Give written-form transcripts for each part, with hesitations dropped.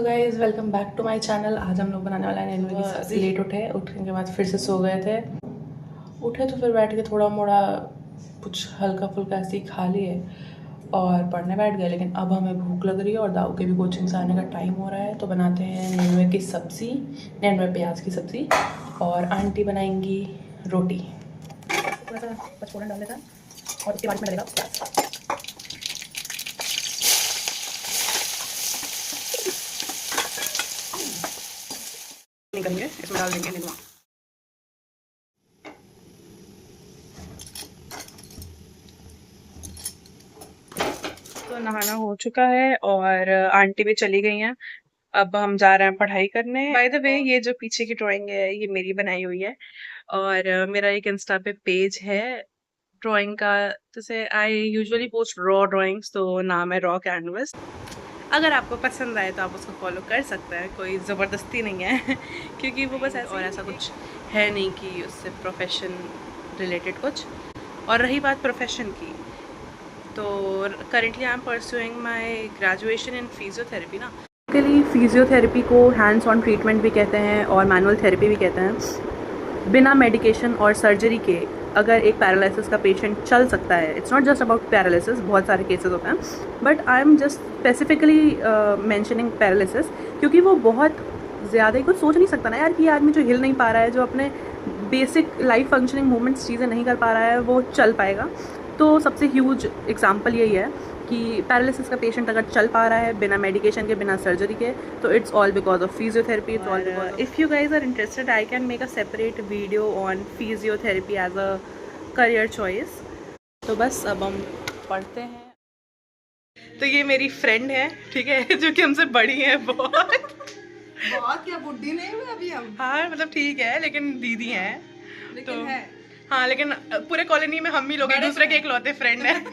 तो guys welcome back to my channel. आज हम लोग बनाने वाला है नैनवे की सब्जी। लेट उठने के बाद फिर से सो गए थे। उठे तो फिर बैठ के थोड़ा मोड़ा कुछ हल्का फुल्का ऐसे ही खा लिए और पढ़ने बैठ गए। लेकिन अब हमें भूख लग रही है और दाऊ के भी कोचिंग से आने का टाइम हो रहा है, तो बनाते हैं नैनवे की सब्ज़ी, नैनवे प्याज की सब्ज़ी, और आंटी बनाएंगी रोटी। थोड़ा सा पचफोरन डाल देता और उसके बाद इसमें डलेगा प्याज। निकलेंगे, इसमें डाल देंगे नेनुआ। तो नहाना हो चुका है और आंटी भी चली गई हैं। अब हम जा रहे हैं पढ़ाई करने। बाय द वे, ये जो पीछे की ड्राइंग है ये मेरी बनाई हुई है और मेरा एक इंस्टा पे पेज है ड्राइंग का, जैसे I usually post raw drawings, तो नाम है रॉ कैनवस। अगर आपको पसंद आए तो आप उसको फॉलो कर सकते हैं, कोई ज़बरदस्ती नहीं है क्योंकि वो बस ऐसा और ऐसा कुछ है नहीं कि उससे प्रोफेशन रिलेटेड कुछ। और रही बात प्रोफेशन की, तो currently I am pursuing my graduation in physiotherapy ना। बेसिकली फिजियोथेरेपी को हैंड्स ऑन ट्रीटमेंट भी कहते हैं और मैनुअल थेरेपी भी कहते हैं। बिना मेडिकेशन और सर्जरी के अगर एक पैरालिसिस का पेशेंट चल सकता है, it's not just about paralysis, बहुत सारे केसेस होते हैं, but I am just specifically mentioning paralysis क्योंकि वो बहुत ज़्यादा ही कुछ सोच नहीं सकता ना यार कि ये आदमी जो हिल नहीं पा रहा है, जो अपने बेसिक लाइफ फंक्शनिंग मूवमेंट्स चीज़ें नहीं कर पा रहा है, वो चल पाएगा। तो सबसे ह्यूज एग्जांपल यही है कि पैरालिसिस का पेशेंट अगर चल पा रहा है बिना मेडिकेशन के, बिना सर्जरी के, तो it's all because of physiotherapy. It's all because if you guys are interested I can make a separate video on physiotherapy as a career choice. तो बस अब हम पढ़ते हैं। तो ये मेरी फ्रेंड है, ठीक है, जो कि हमसे बड़ी है बहुत क्या बुढ़ी नहीं हुई अभी हम। हाँ मतलब ठीक है, लेकिन दीदी हैं लेकिन तो है। हाँ, लेकिन पूरे कॉलोनी में हम ही लोग एक दूसरे के इकलौते फ्रेंड हैं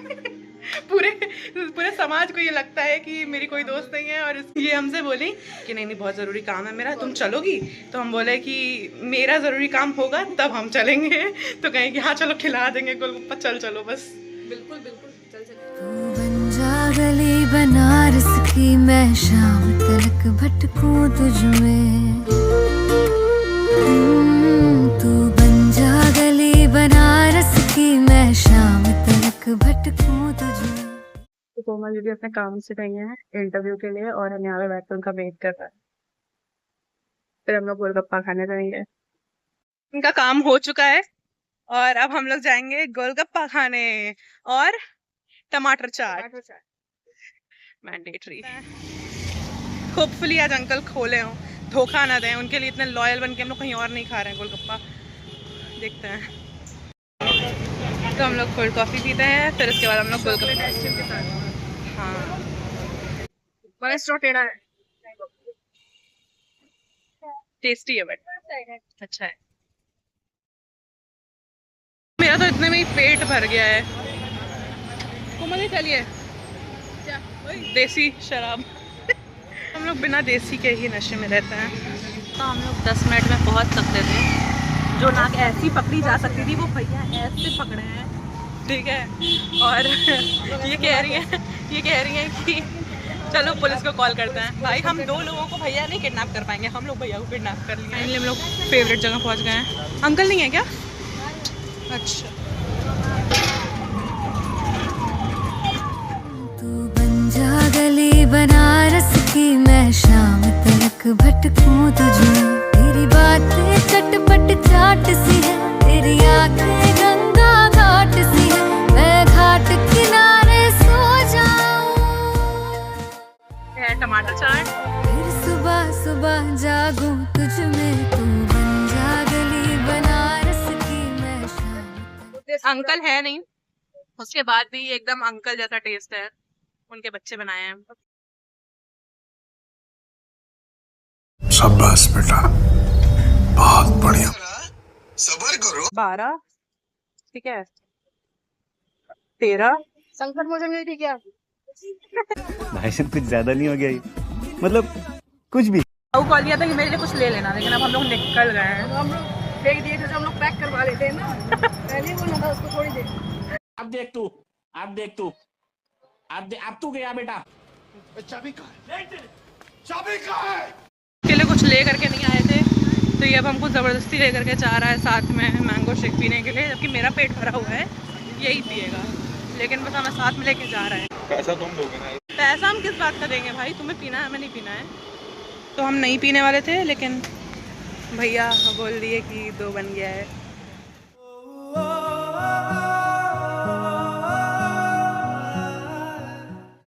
पूरे पूरे समाज को ये लगता है कि मेरी कोई दोस्त नहीं है। और ये हमसे बोली कि नहीं नहीं बहुत ज़रूरी काम है मेरा, तुम चलोगी? तो हम बोले कि मेरा ज़रूरी काम होगा तब हम चलेंगे तो कहें कि हाँ चलो खिला देंगे गोलगप्पा, चलो बस। बिल्कुल बिल्कुल चल चल। तू बन जा गली बनारस की, मैं शाम तलक भटकूं तुझ में। तू बन जा गली बनारस की, मैं शाम तलक भटकूं तुझ में। तो कोमल दीदी अपने काम से गई हैं इंटरव्यू के लिए और हम यहाँ पे बैठ कर उनका वेट कर रहे हैं। फिर हम लोग गोलगप्पा खाने जाएंगे। उनका काम हो चुका है और अब हम लोग जाएंगे गोलगप्पा खाने और टमाटर चाट मैंडेटरी। होपफुली आज अंकल खोले हों, धोखा ना दें। उनके लिए इतने लॉयल बन के हम लोग कहीं और नहीं खा रहे हैं गोलगप्पा। देखते हैं। तो हम लोग कोल्ड कॉफी पीते हैं, फिर उसके बाद हम लोग गोलगप्पा। हाँ बड़ा टेढ़ा है, टेस्टी है बट अच्छा है। मेरा तो इतने में ही पेट भर गया है। कोमल चलिए देसी शराब हम लोग बिना देसी के ही नशे में रहते हैं। तो हम लोग 10 मिनट में पहुंच सकते थे। जो नाक ऐसी पकड़ी जा सकती थी वो भैया ऐसे पकड़े हैं, ठीक है। और ये कह रही हैं कि चलो पुलिस को कॉल करते हैं। भाई हम 2 लोगों को भैया नहीं किडनैप कर पाएंगे, हम लोग भैया को किडनैप कर लिए। फाइनली हम लोग फेवरेट जगह पहुंच गए हैं। अंकल नहीं है क्या? अच्छा। तू बन जा गली बनारस की, मैं शाम तलक भटकूं तुझ में। तेरी बातें चटपट चाट सी है, तेरी आंखें गंगा घाट सी है, मैं घाट किनारे सो जाऊं। है टमाटर चाट। फिर सुबह सुबह जागूं तुझ में। तू बन जा गली बनारस की, मैं शाम। अंकल है नहीं, उसके बाद भी एकदम अंकल जैसा टेस्ट है। उनके बच्चे बनाए हैं। शाबाश बेटा, बहुत बढ़िया। सबर करो। 12 ठीक है, 13 संकट मोचन गई थी क्या? भाई साहब कुछ ज्यादा नहीं हो गया ये? मतलब कुछ भी। कॉल किया था कि मेरे लिए कुछ ले लेना, लेकिन अब हम लोग निकल गए हैं। हम लोग फेंक दिए थे तो हम लोग पैक करवा लेते हैं ना। पहले ही बोलना था उसको थोड़ी देर। अब देख तू अब तू गया बेटा। चाबी कहाँ है? के लिए कुछ ले करके नहीं आए थे, तो ये अब हमको ज़बरदस्ती ले करके जा रहा है साथ में मैंगो शेक पीने के लिए, जबकि मेरा पेट भरा हुआ है, यही पिएगा, लेकिन बस हमें साथ में लेके जा रहा है। पैसा तुम दोगे ना? पैसा हम किस बात का देंगे भाई, तुम्हें पीना है हमें नहीं पीना है। तो हम नहीं पीने वाले थे, लेकिन भैया बोल दिए कि 2 बन गया है।